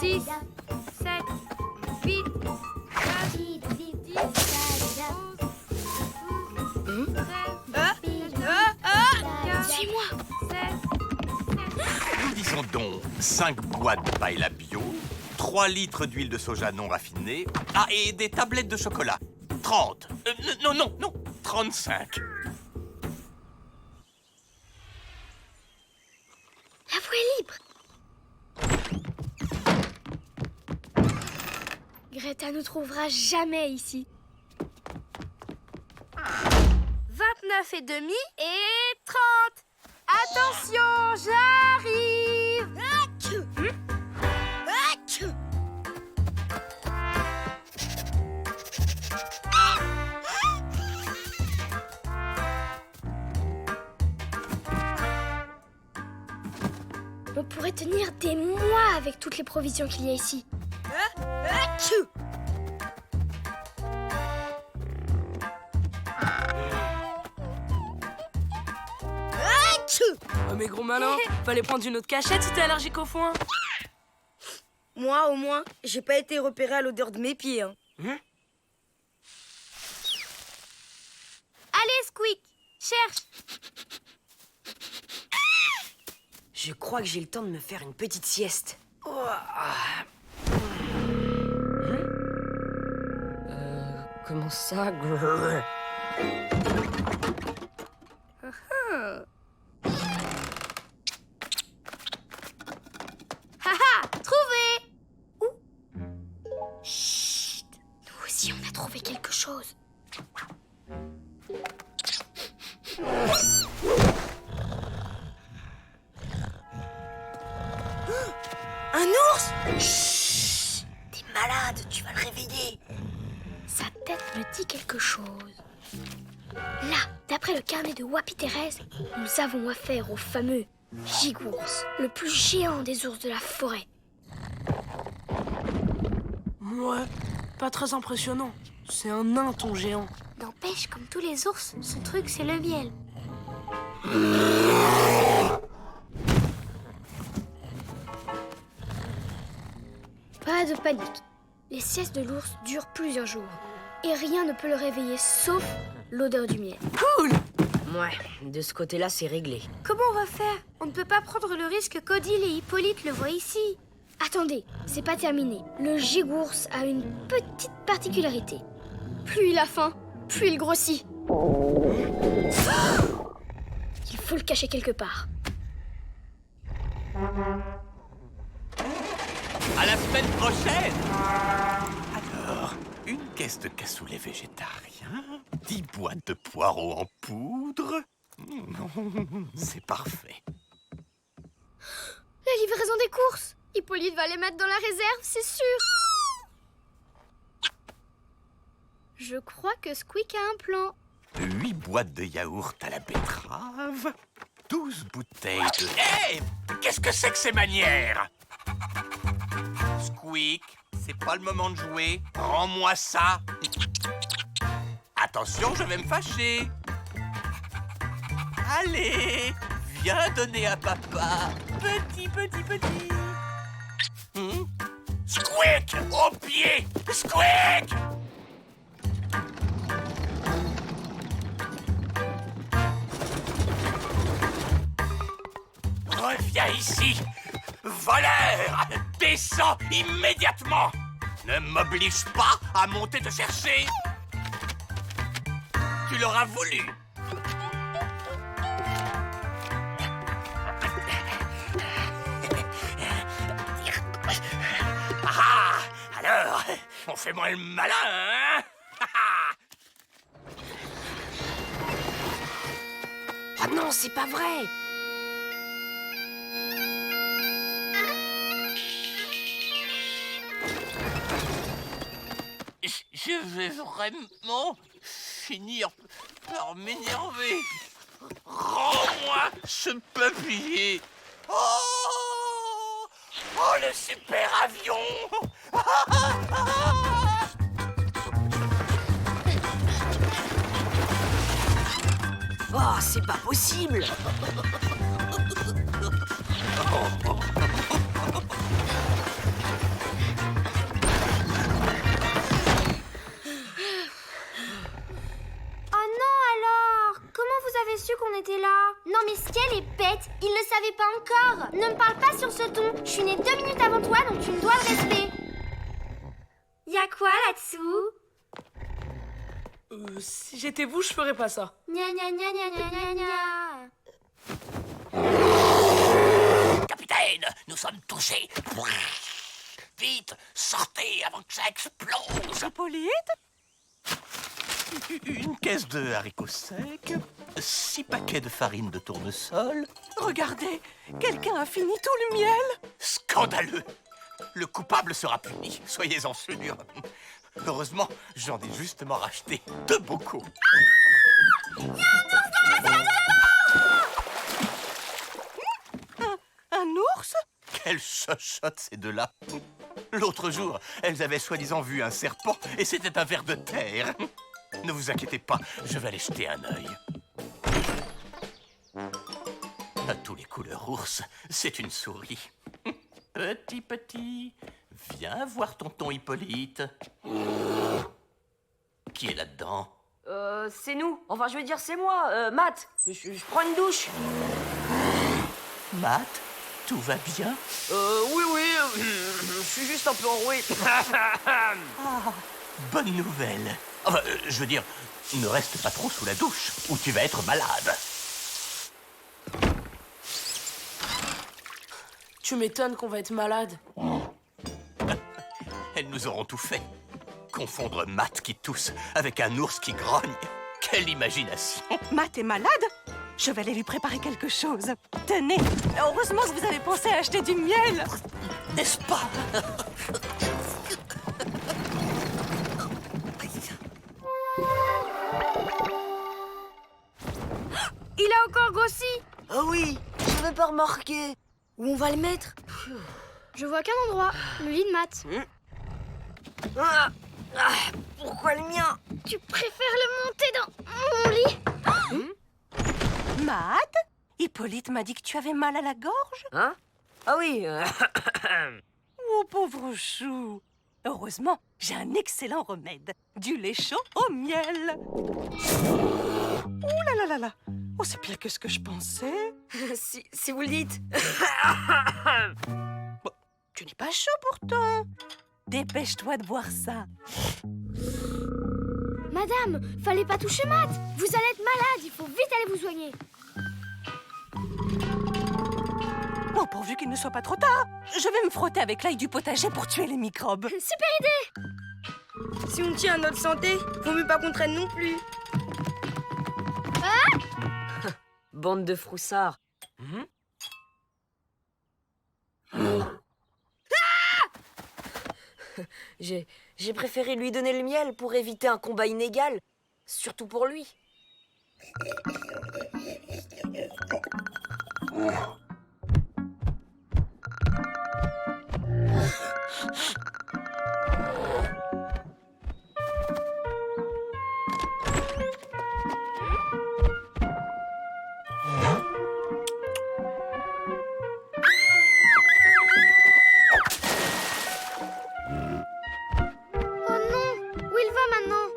6, 7, 8, 9, 10, 11, 12, 13, Suis-moi. 16, Nous disons donc 5 boîtes de paella bio, 3 litres d'huile de soja non raffinée, et des tablettes de chocolat. 30. Non, 35. La voie est libre. Greta ne trouvera jamais ici. 29 et demi et 30. Attention, j'arrive. On pourrait tenir des mois avec toutes les provisions qu'il y a ici. Oh mais gros malin, fallait prendre une autre cachette si t'es allergique au foin. Moi, au moins, j'ai pas été repéré à l'odeur de mes pieds. Hein. Allez, Squeak, cherche. Je crois que j'ai le temps de me faire une petite sieste. Comment ça? Haha, trouvé. Chut! Nous aussi, on a trouvé quelque chose. Un ours? Chut! T'es malade, tu vas le réveiller. Sa tête me dit quelque chose. Là, d'après le carnet de Wapi Thérèse, nous avons affaire au fameux gigours, le plus géant des ours de la forêt. Ouais, pas très impressionnant. C'est un nain ton géant. N'empêche, comme tous les ours, son truc c'est le miel. Pas de panique. Les siestes de l'ours durent plusieurs jours. Et rien ne peut le réveiller sauf l'odeur du miel. Cool! Ouais, de ce côté-là, c'est réglé. Comment on va faire? On ne peut pas prendre le risque qu'Odile et Hippolyte le voient ici. Attendez, c'est pas terminé. Le gigours a une petite particularité. Plus il a faim, plus il grossit. Il faut le cacher quelque part. À la semaine prochaine! Alors, une caisse de cassoulet végétarien, 10 boîtes de poireaux en poudre. C'est parfait. La livraison des courses. Hippolyte va les mettre dans la réserve, c'est sûr. Je crois que Squeak a un plan. 8 boîtes de yaourt à la betterave, 12 bouteilles de... Hé! Qu'est-ce que c'est que ces manières? Squeak, c'est pas le moment de jouer. Rends-moi ça. Attention, je vais me fâcher. Allez, viens donner à papa. Petit. Squeak, au pied! Squeak! Reviens ici! Voleur! Descends immédiatement! Ne m'oblige pas à monter te chercher! Tu l'auras voulu! Ah! Alors, on fait moins le malin, hein? Ah non, c'est pas vrai. Je vais vraiment finir par m'énerver. Rends-moi ce papier. Oh, le super avion. Oh, c'est pas possible. mais si elle est bête, il ne savait pas encore. Ne me parle pas sur ce ton. Je suis née 2 minutes avant toi, donc tu me dois le respect. Y'a quoi là-dessous? Si j'étais vous, je ferais pas ça. Gna gna gna gna gna gna gna. Capitaine, nous sommes touchés. Vite, sortez avant que ça explose. Hippolyte? Une caisse de haricots secs, 6 paquets de farine de tournesol. Regardez, quelqu'un a fini tout le miel. Scandaleux! Le coupable sera puni, soyez-en sûrs. Heureusement, j'en ai justement racheté 2 bocaux. Un ours? Quelle chochotte ces deux-là! L'autre jour, elles avaient soi-disant vu un serpent et c'était un ver de terre. Ne vous inquiétez pas, je vais aller jeter un œil. À tous les couleurs ours, c'est une souris. Petit, viens voir tonton Hippolyte. Qui est là-dedans? C'est nous. Enfin, je veux dire, c'est moi, Matt. Je prends une douche. Matt, tout va bien? Oui, je suis juste un peu enroué. Bonne nouvelle. Enfin, je veux dire, ne reste pas trop sous la douche, ou tu vas être malade. Tu m'étonnes qu'on va être malade. Elles nous auront tout fait. Confondre Matt qui tousse avec un ours qui grogne. Quelle imagination! Matt est malade? Je vais aller lui préparer quelque chose. Tenez, heureusement que vous avez pensé à acheter du miel. N'est-ce pas? Il a encore grossi. Oh oui, j'avais pas remarqué. Où on va le mettre? Je vois qu'un endroit, le lit de Matt. Pourquoi le mien? Tu préfères le monter dans mon lit? Matt, Hippolyte m'a dit que tu avais mal à la gorge. Hein? Ah oui. Oh, pauvre chou. Heureusement, j'ai un excellent remède. Du lait chaud au miel. Oh là là là là. Oh, c'est pire que ce que je pensais. si vous le dites. Tu n'es pas chaud pourtant. Dépêche-toi de boire ça. Madame, fallait pas toucher Matt. Vous allez être malade, il faut vite aller vous soigner. Oh, pourvu qu'il ne soit pas trop tard. Je vais me frotter avec l'ail du potager pour tuer les microbes. Super idée. Si on tient à notre santé, vaut mieux pas qu'on traîne non plus. Bande de froussards. J'ai préféré lui donner le miel pour éviter un combat inégal. Surtout pour lui. Oh non, où il va maintenant?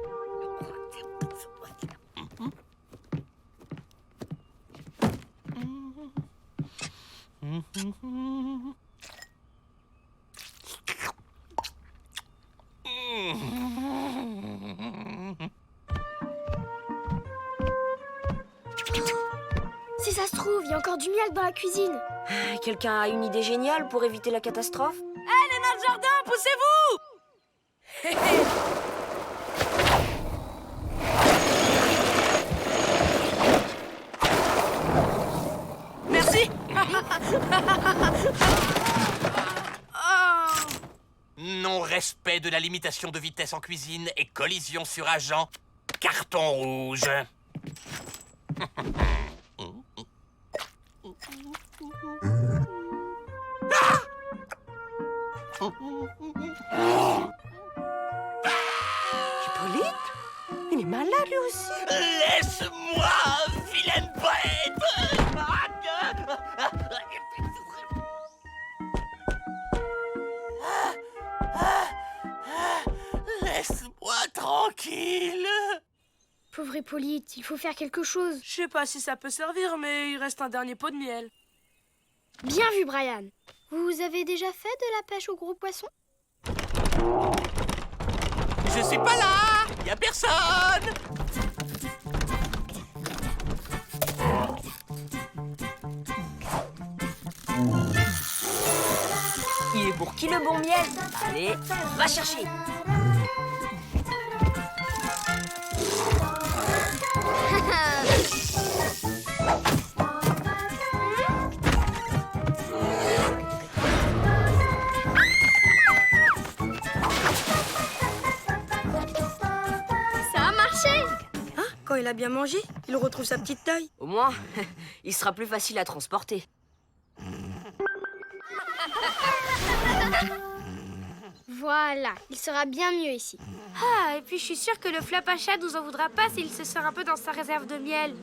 Si ça se trouve, il y a encore du miel dans la cuisine. Quelqu'un a une idée géniale pour éviter la catastrophe? Allez, notre jardin, poussez-vous! Merci. Non-respect de la limitation de vitesse en cuisine et collision sur agent. Carton rouge. Hippolyte? Il est malade lui aussi. Laisse-moi, vilaine bête! Laisse-moi tranquille. Pauvre Hippolyte, il faut faire quelque chose. Je sais pas si ça peut servir, mais il reste un dernier pot de miel. Bien vu, Brian. Vous avez déjà fait de la pêche au gros poisson? Je suis pas là! Y a personne! Il est pour qui le bon miel? Allez, va chercher. Ça a marché! Quand il a bien mangé, il retrouve sa petite taille. Au moins, il sera plus facile à transporter. Voilà, il sera bien mieux ici. Ah, et puis je suis sûre que le Flapacha nous en voudra pas s'il se sert un peu dans sa réserve de miel.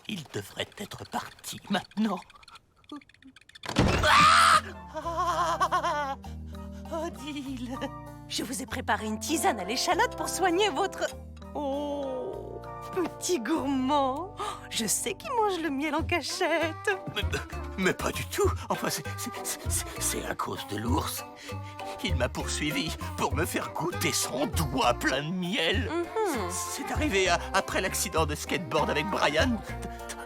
Il devrait être parti maintenant. Odile, je vous ai préparé une tisane à l'échalote pour soigner votre... Oh, petit gourmand. Je sais qu'il mange le miel en cachette. Mais pas du tout. Enfin, c'est à cause de l'ours. Il m'a poursuivi pour me faire goûter son doigt plein de miel. C'est arrivé après l'accident de skateboard avec Brian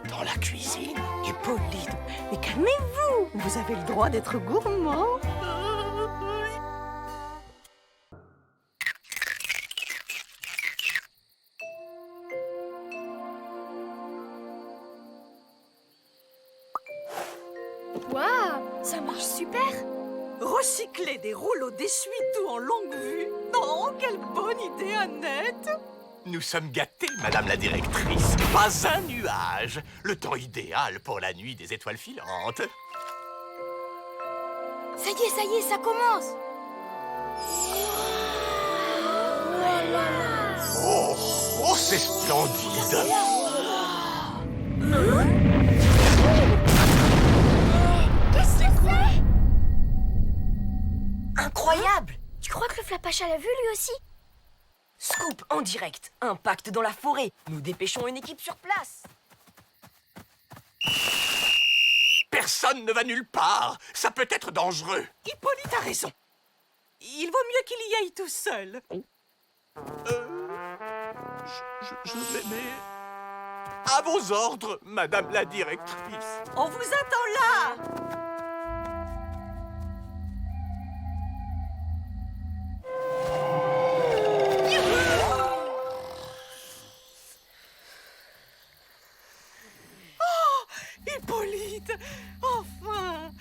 dans la cuisine. Hippolyte, mais calmez-vous. Vous avez le droit d'être gourmand. Waouh, ça marche super! Recycler des rouleaux d'essuie-tout en longue vue. Oh, quelle bonne idée, Annette. Nous sommes gâtés, madame la directrice. Pas un nuage. Le temps idéal pour la nuit des étoiles filantes. Ça y est, ça commence! Oh, c'est splendide. Qu'est-ce que c'est? Incroyable! Tu crois que le Flapacha l'a vu lui aussi? Scoop en direct. Impact dans la forêt. Nous dépêchons une équipe sur place. Personne ne va nulle part. Ça peut être dangereux. Hippolyte a raison. Il vaut mieux qu'il y aille tout seul. Je m'aimais. À vos ordres, madame la directrice. On vous attend là. Hippolyte, enfin.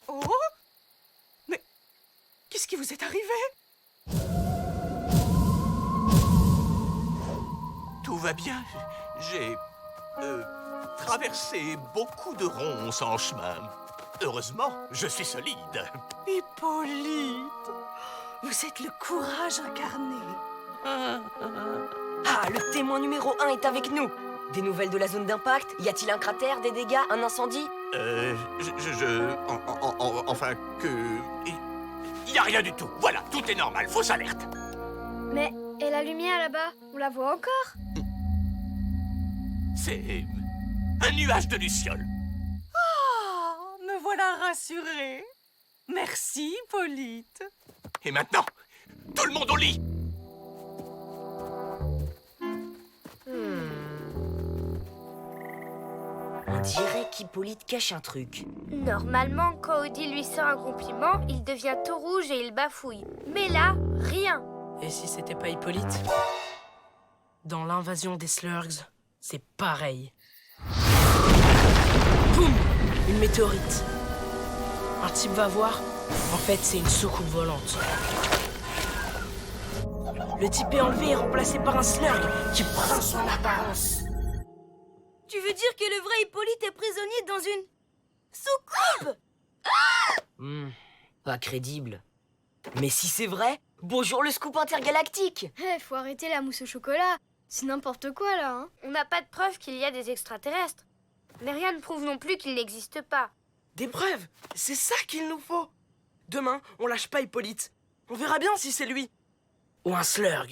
Oh, mais qu'est-ce qui vous est arrivé? Tout va bien. J'ai traversé beaucoup de ronces en chemin. Heureusement, je suis solide. Hippolyte, vous êtes le courage incarné. Ah, le témoin numéro 1 est avec nous. Des nouvelles de la zone d'impact? Y a-t-il un cratère, des dégâts, un incendie? Enfin que... Il n'y a rien du tout. Voilà, tout est normal. Fausse alerte. Mais, et la lumière là-bas, on la voit encore? C'est un nuage de lucioles. Ah, me voilà rassurée. Merci, Hippolyte. Et maintenant, tout le monde au lit. On dirait qu'Hippolyte cache un truc. Normalement, quand Odile lui sort un compliment, il devient tout rouge et il bafouille. Mais là, rien. Et si c'était pas Hippolyte? Dans l'invasion des Slurgs, c'est pareil. Boum! Une météorite. Un type va voir. En fait, c'est une soucoupe volante. Le type est enlevé et remplacé par un Slurg qui prend son apparence. Tu veux dire que le vrai Hippolyte est prisonnier dans une soucoupe? Pas crédible. Mais si c'est vrai, bonjour le scoop intergalactique. Faut arrêter la mousse au chocolat. C'est n'importe quoi là, hein. On n'a pas de preuve qu'il y a des extraterrestres. Mais rien ne prouve non plus qu'ils n'existent pas. Des preuves, c'est ça qu'il nous faut. Demain, on lâche pas Hippolyte. On verra bien si c'est lui. ou un slurg.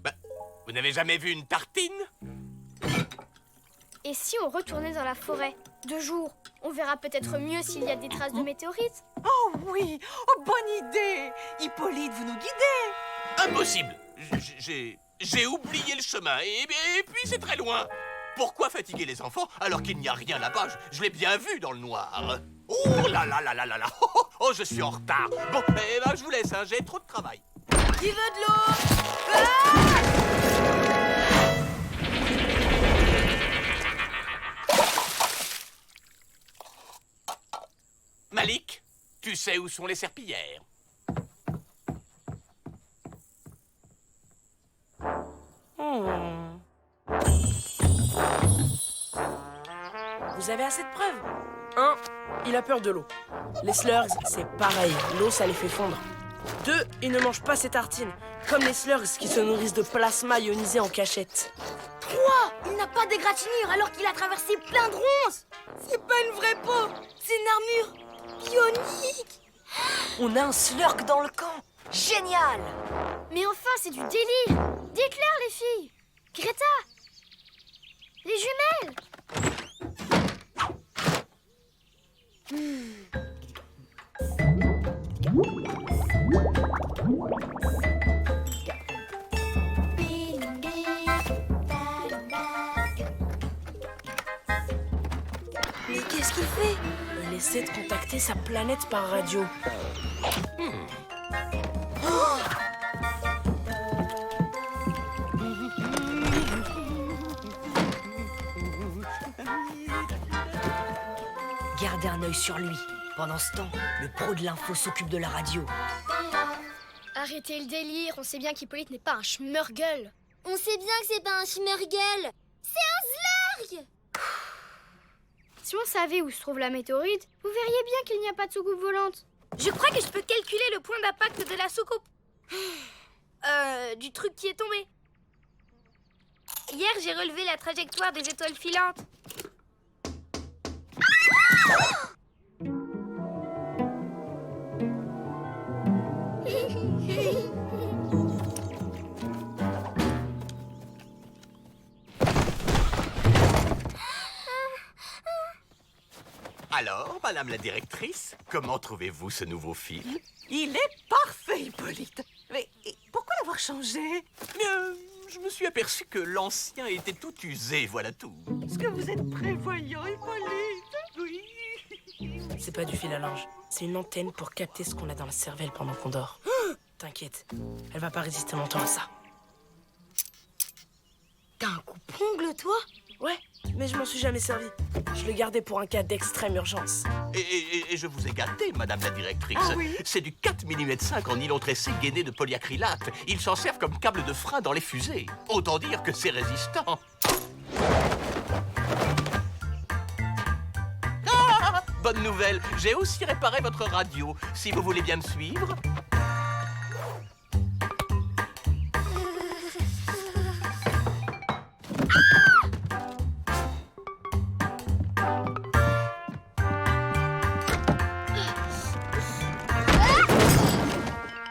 Bah, vous n'avez jamais vu une tartine? Et si on retournait dans la forêt, de jour, on verra peut-être mieux s'il y a des traces de météorites. Oh oui, oh, bonne idée. Hippolyte, vous nous guidez. Impossible. J'ai oublié le chemin et puis c'est très loin. Pourquoi fatiguer les enfants alors qu'il n'y a rien là-bas? Je l'ai bien vu dans le noir. Oh là là là là là là. Oh, je suis en retard. Bon, je vous laisse, hein, j'ai trop de travail. Qui veut de l'eau? Malik, tu sais où sont les serpillières? Vous avez assez de preuves? 1. Il a peur de l'eau. Les slurgs, c'est pareil. L'eau, ça les fait fondre. 2. Il ne mange pas ses tartines. Comme les slurgs qui se nourrissent de plasma ionisé en cachette. 3. Il n'a pas d'égratignure alors qu'il a traversé plein de ronces. C'est pas une vraie peau, c'est une armure bionique. On a un slurg dans le camp. Génial! Mais enfin, c'est du délire. Dites-leur, les filles. Greta, les jumelles. Mais qu'est-ce qu'il fait? Il essaie de contacter sa planète par radio. Gardez un œil sur lui. Pendant ce temps, le pro de l'info s'occupe de la radio. Arrêtez le délire, on sait bien qu'Hippolyte n'est pas un schmurgle. On sait bien que c'est pas un schmurgle. C'est un slurg. Si on savait où se trouve la météorite, vous verriez bien qu'il n'y a pas de soucoupe volante. Je crois que je peux calculer le point d'impact de la soucoupe. Du truc qui est tombé. Hier, j'ai relevé la trajectoire des étoiles filantes. Alors, madame la directrice, comment trouvez-vous ce nouveau fil? Il est parfait, Hippolyte. Mais pourquoi l'avoir changé? Je me suis aperçu que l'ancien était tout usé, voilà tout. Est-ce que vous êtes prévoyant, Hippolyte? Oui. C'est pas du fil à linge. C'est une antenne pour capter ce qu'on a dans la cervelle pendant qu'on dort. T'inquiète, elle va pas résister longtemps à ça. T'as un coupe-ongle, toi? Ouais, mais je m'en suis jamais servi. Je le gardais pour un cas d'extrême urgence. Et je vous ai gâté, madame la directrice. Ah oui? C'est du 4 mm 5 en nylon tressé gainé de polyacrylate. Ils s'en servent comme câble de frein dans les fusées. Autant dire que c'est résistant. Ah, bonne nouvelle, j'ai aussi réparé votre radio. Si vous voulez bien me suivre.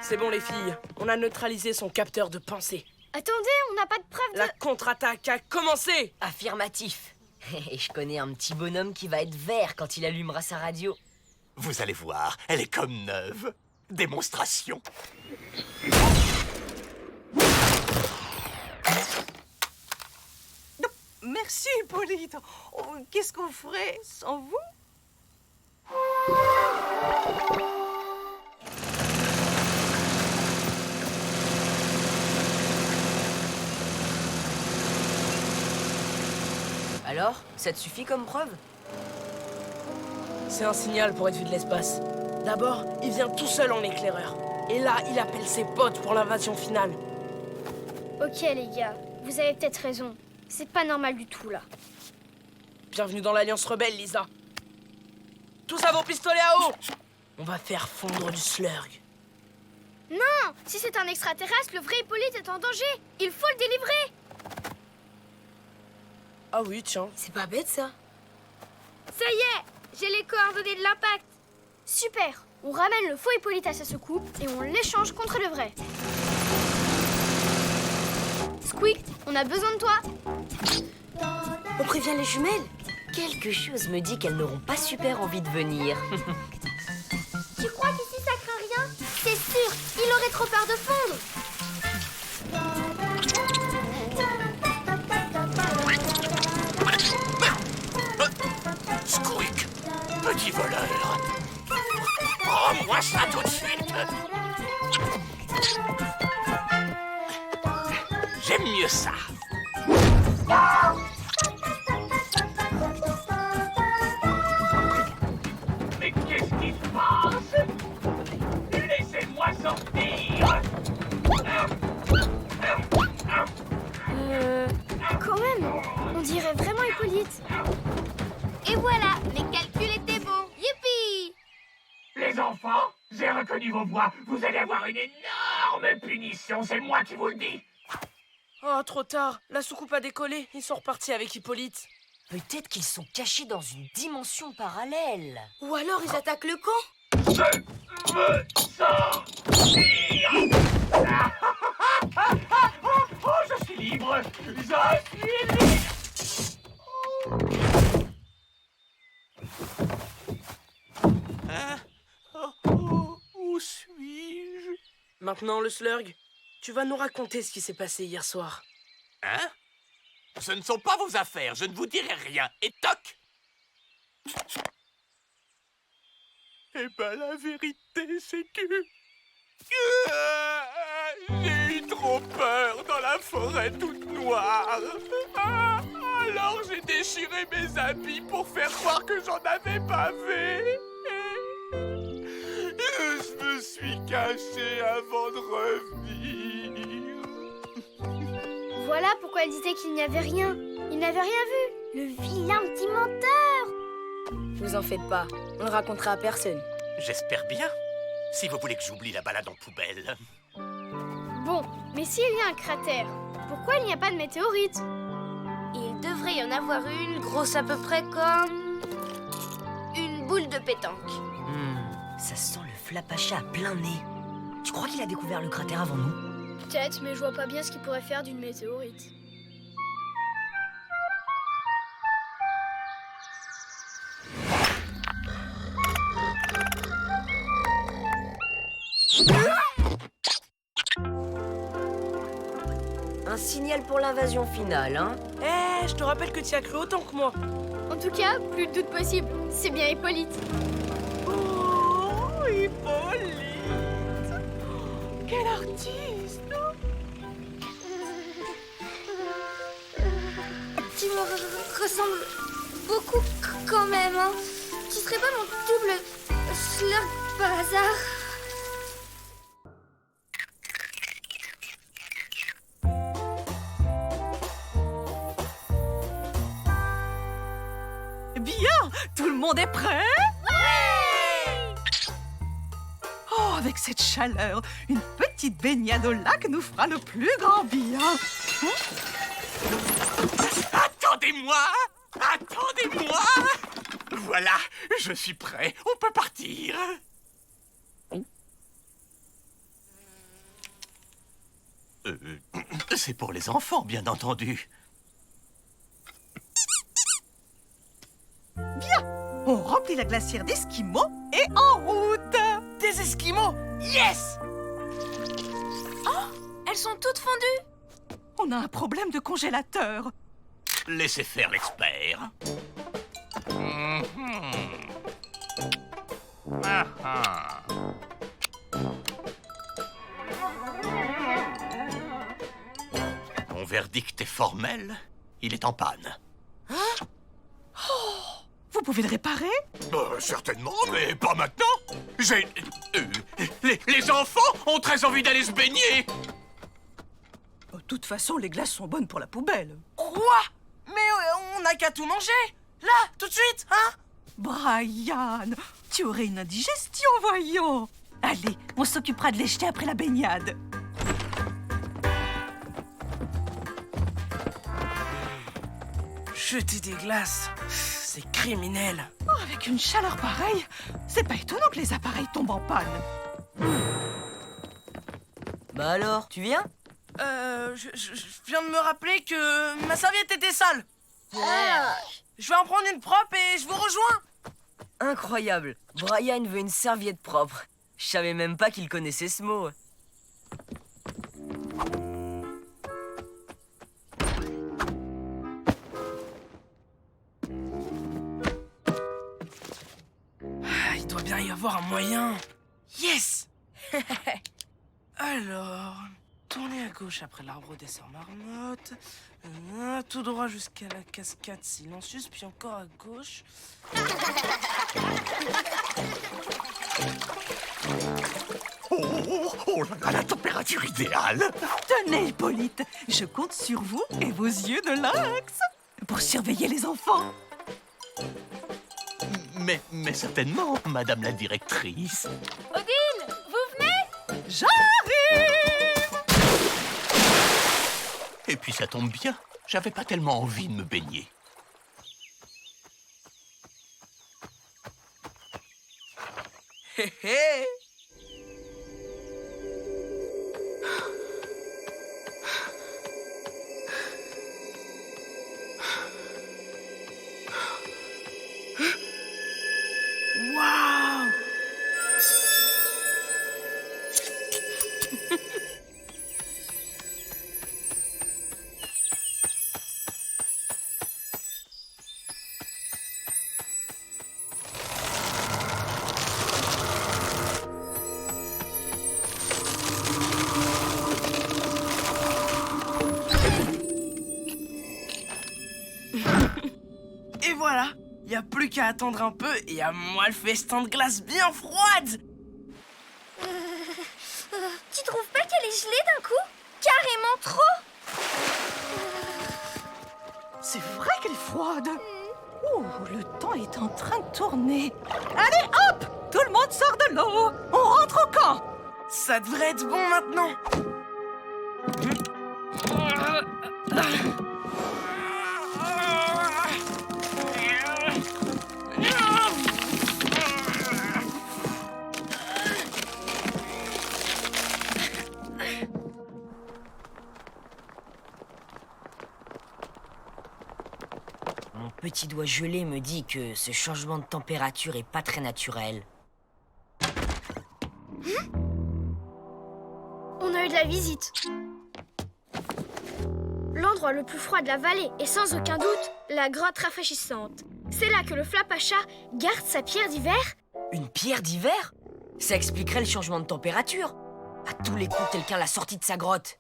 C'est bon les filles, on a neutralisé son capteur de pensée. Attendez, on n'a pas de preuve de... La contre-attaque a commencé! Affirmatif. Et je connais un petit bonhomme qui va être vert quand il allumera sa radio. Vous allez voir, elle est comme neuve. Démonstration. Merci, Hippolyte. Oh, qu'est-ce qu'on ferait sans vous? Alors, ça te suffit comme preuve? C'est un signal pour être vu de l'espace. D'abord, il vient tout seul en éclaireur. Et là, il appelle ses potes pour l'invasion finale. Ok les gars, vous avez peut-être raison. C'est pas normal du tout là. Bienvenue dans l'Alliance Rebelle, Lisa. Tous à vos pistolets à eau! On va faire fondre du slurg. Non, si c'est un extraterrestre, le vrai Hippolyte est en danger. Il faut le délivrer. Ah oui, tiens. C'est pas bête, ça. Ça y est, j'ai les coordonnées de l'impact. Super, on ramène le faux Hippolyte à sa soucoupe et on l'échange contre le vrai. Squeak, on a besoin de toi. On prévient les jumelles. Quelque chose me dit qu'elles n'auront pas super envie de venir. Tu crois qu'ici ça craint rien? C'est sûr, il aurait trop peur de fondre. Squeak, petit voleur. Rends-moi ça tout de suite. J'aime mieux ça. Mais qu'est-ce qui se passe? Laissez-moi sortir. Quand même, on dirait vraiment Hippolyte. Et voilà, mes calculs étaient bons. Youpi! Les enfants, j'ai reconnu vos voix. Vous allez avoir une énorme punition, c'est moi qui vous le dis. Oh, trop tard. La soucoupe a décollé. Ils sont repartis avec Hippolyte. Peut-être qu'ils sont cachés dans une dimension parallèle. Ou alors ils attaquent le camp. Je veux sortir. Oh, je suis libre. Je suis libre. Hein? Où suis-je? Maintenant, le Slurg, tu vas nous raconter ce qui s'est passé hier soir. Hein? Ce ne sont pas vos affaires, je ne vous dirai rien. Et toc! Eh ben, la vérité, c'est que... j'ai eu trop peur dans la forêt toute noire. Alors j'ai déchiré mes habits pour faire croire que j'en avais pas fait. Je me suis caché avant de revenir. Voilà pourquoi elle disait qu'il n'y avait rien. Il n'avait rien vu. Le vilain petit menteur. Vous en faites pas, on le racontera à personne. J'espère bien. Si vous voulez que j'oublie la balade en poubelle. Bon, mais s'il y a un cratère, pourquoi il n'y a pas de météorite? Il devrait y en avoir une grosse à peu près comme... une boule de pétanque. Ça sent le flapacha à plein nez. Tu crois qu'il a découvert le cratère avant nous? Peut-être, mais je vois pas bien ce qu'il pourrait faire d'une météorite. Un signal pour l'invasion finale, hein? Eh, je te rappelle que tu y as cru autant que moi. En tout cas, plus de doute possible. C'est bien Hippolyte. Oh, Hippolyte! Quel artiste! Tu me ressembles beaucoup quand même, hein. Tu serais pas mon double Slurg par hasard? Bien, tout le monde est prêt? Ouais! Oh, avec cette chaleur, une petite baignade au lac nous fera le plus grand bien. Attendez-moi! Attendez-moi! Voilà, je suis prêt. On peut partir. C'est pour les enfants, bien entendu. On remplit la glacière d'esquimaux et en route. Des Esquimaux! Yes! Elles sont toutes fondues. On a un problème de congélateur. Laissez faire l'expert. Ah, ah. Mon verdict est formel. Il est en panne. Vous pouvez le réparer? Certainement, mais pas maintenant. J'ai... les enfants ont très envie d'aller se baigner. De toute façon, les glaces sont bonnes pour la poubelle. Quoi? Mais on n'a qu'à tout manger. Là, tout de suite, hein? Brian, tu aurais une indigestion, voyons. Allez, on s'occupera de les jeter après la baignade. Jeter des glaces, c'est criminel. Oh, avec une chaleur pareille, c'est pas étonnant que les appareils tombent en panne. Bah alors, tu viens? Je viens de me rappeler que ma serviette était sale. Je vais en prendre une propre et je vous rejoins. Incroyable. Brian veut une serviette propre. Je savais même pas qu'il connaissait ce mot. Il doit bien y avoir un moyen. Yes. Alors, tournez à gauche après l'arbre des sœurs marmottes. Tout droit jusqu'à la cascade silencieuse, puis encore à gauche. Oh là là, la température idéale. Tenez, Hippolyte, je compte sur vous et vos yeux de lynx pour surveiller les enfants. Mais certainement, madame la directrice. Odile, vous venez? J'arrive! Et puis ça tombe bien, j'avais pas tellement envie de me baigner. Hé hé. Waouh! Et voilà, y a plus qu'à attendre un peu et à moi le festin de glace bien froide. Tu trouves pas qu'elle est gelée d'un coup? Carrément trop! C'est vrai qu'elle est froide. Oh, le temps est en train de tourner. Allez, hop! Tout le monde sort de l'eau. On rentre au camp. Ça devrait être bon maintenant. Mon petit doigt gelé me dit que ce changement de température est pas très naturel. On a eu de la visite. L'endroit le plus froid de la vallée est sans aucun doute la grotte rafraîchissante. C'est là que le Flapacha garde sa pierre d'hiver. Une pierre d'hiver? Ça expliquerait le changement de température. À tous les coups, quelqu'un l'a sorti de sa grotte.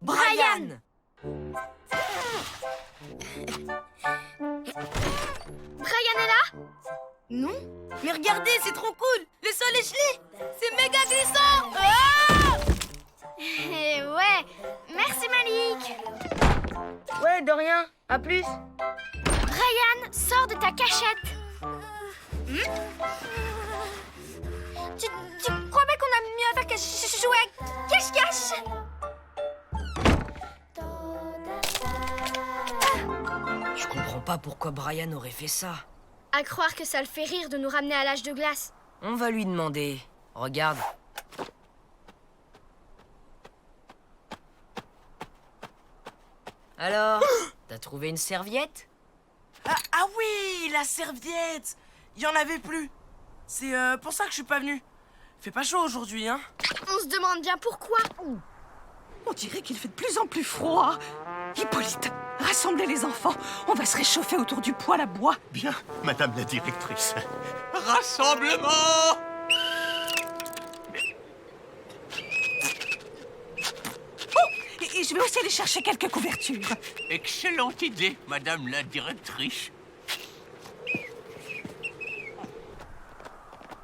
Brian! Brian est là? Non? Mais regardez, c'est trop cool! Le sol est gelé! C'est méga glissant! Ah! Eh ouais, merci Malik. Ouais, de rien. À plus. Brian, sors de ta cachette. Tu crois pas qu'on a mieux à faire que jouer à cache-cache? Je comprends pas pourquoi Brian aurait fait ça. À croire que ça le fait rire de nous ramener à l'âge de glace. On va lui demander. Regarde. Alors, t'as trouvé une serviette? Ah oui, la serviette. Il y en avait plus. C'est pour ça que je suis pas venu. Fait pas chaud aujourd'hui, hein? On se demande bien pourquoi. On dirait qu'il fait de plus en plus froid. Hippolyte, rassemblez les enfants. On va se réchauffer autour du poêle à bois. Bien, madame la directrice. Rassemblement! Et je vais aussi aller chercher quelques couvertures. Excellente idée, madame la directrice.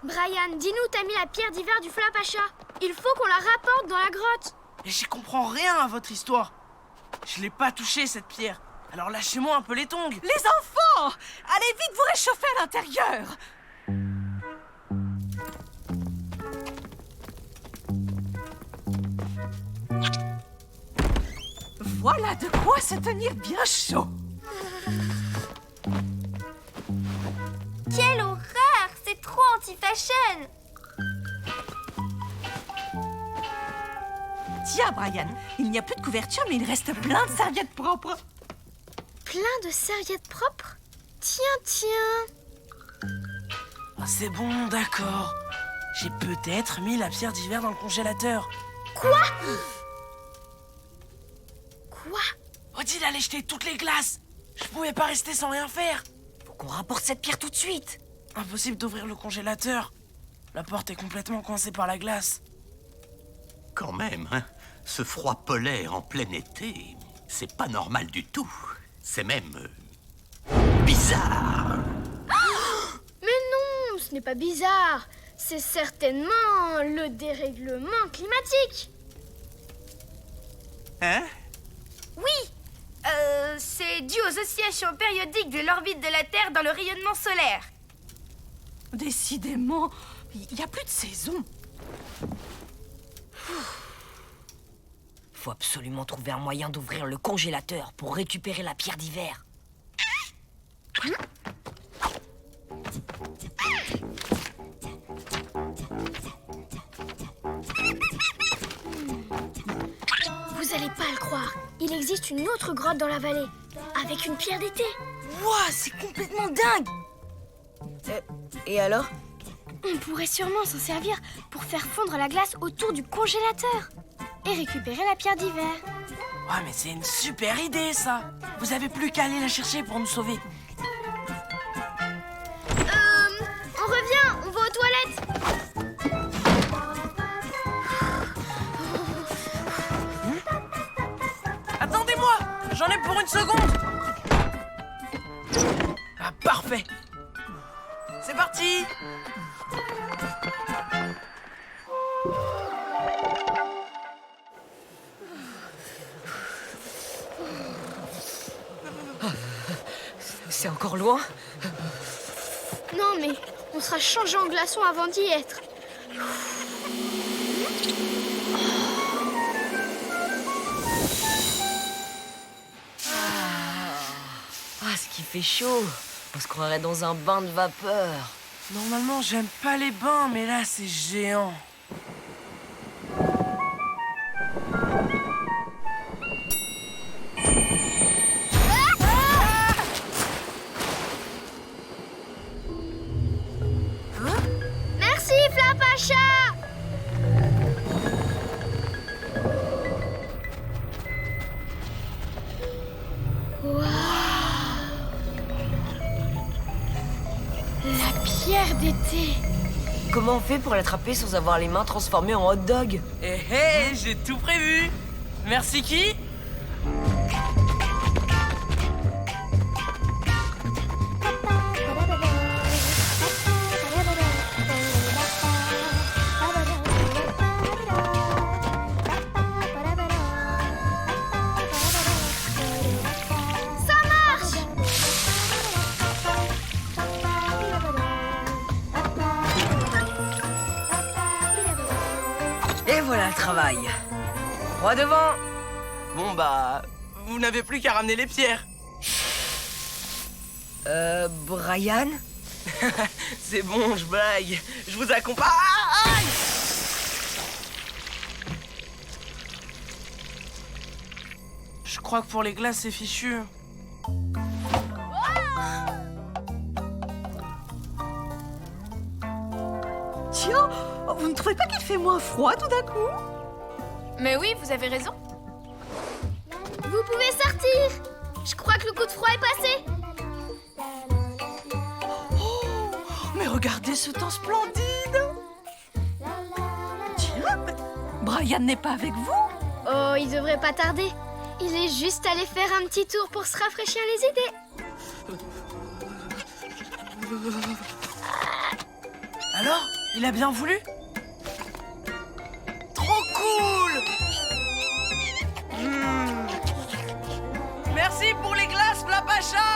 Brian, dis-nous où t'as mis la pierre d'hiver du Flapacha. Il faut qu'on la rapporte dans la grotte. Et j'y comprends rien à votre histoire. Je l'ai pas touchée, cette pierre. Alors lâchez-moi un peu les tongs. Les enfants! Allez vite vous réchauffer à l'intérieur. Voilà de quoi se tenir bien chaud. Quelle horreur! C'est trop anti-fashion! Tiens, Brian, il n'y a plus de couverture, mais il reste plein de serviettes propres. Plein de serviettes propres? Tiens. Ah, c'est bon, d'accord. J'ai peut-être mis la pierre d'hiver dans le congélateur. Quoi? Odile allait jeter toutes les glaces. Je pouvais pas rester sans rien faire. Faut qu'on rapporte cette pierre tout de suite. Impossible d'ouvrir le congélateur. La porte est complètement coincée par la glace. Quand même, hein, ce froid polaire en plein été, c'est pas normal du tout. C'est même bizarre. Mais non, ce n'est pas bizarre. C'est certainement le dérèglement climatique. Hein? Oui! C'est dû aux oscillations périodiques de l'orbite de la Terre dans le rayonnement solaire. Décidément, il n'y a plus de saison. Faut absolument trouver un moyen d'ouvrir le congélateur pour récupérer la pierre d'hiver. Vous allez pas le croire. Il existe une autre grotte dans la vallée, avec une pierre d'été. Wouah, c'est complètement dingue. Et alors? On pourrait sûrement s'en servir pour faire fondre la glace autour du congélateur et récupérer la pierre d'hiver. Ouais, mais c'est une super idée, ça. Vous avez plus qu'à aller la chercher pour nous sauver. On revient, on va aux toilettes. Attendez-moi, j'en ai pour une seconde. Ah, parfait. C'est parti. C'est encore loin? Non mais on sera changé en glaçon avant d'y être. Ah, ce qui fait chaud. On se croirait dans un bain de vapeur. Normalement, j'aime pas les bains, mais là, c'est géant. Merci Flapacha. La pierre d'été. Comment on fait pour l'attraper sans avoir les mains transformées en hot dog? Hé, j'ai tout prévu. Merci qui? Et voilà le travail. Droit devant. Bon bah, vous n'avez plus qu'à ramener les pierres. Brian? C'est bon, je blague. Je vous accompagne. Aïe! Je crois que pour les glaces, c'est fichu. Tiens, vous ne trouvez pas qu'il fait moins froid tout d'un coup? Mais oui, vous avez raison. Vous pouvez sortir. Je crois que le coup de froid est passé. Oh, mais regardez ce temps splendide! Tiens, Brian n'est pas avec vous? Oh, il devrait pas tarder. Il est juste allé faire un petit tour pour se rafraîchir les idées. Alors, il a bien voulu? Trop cool! Merci pour les glaces, Flapacha!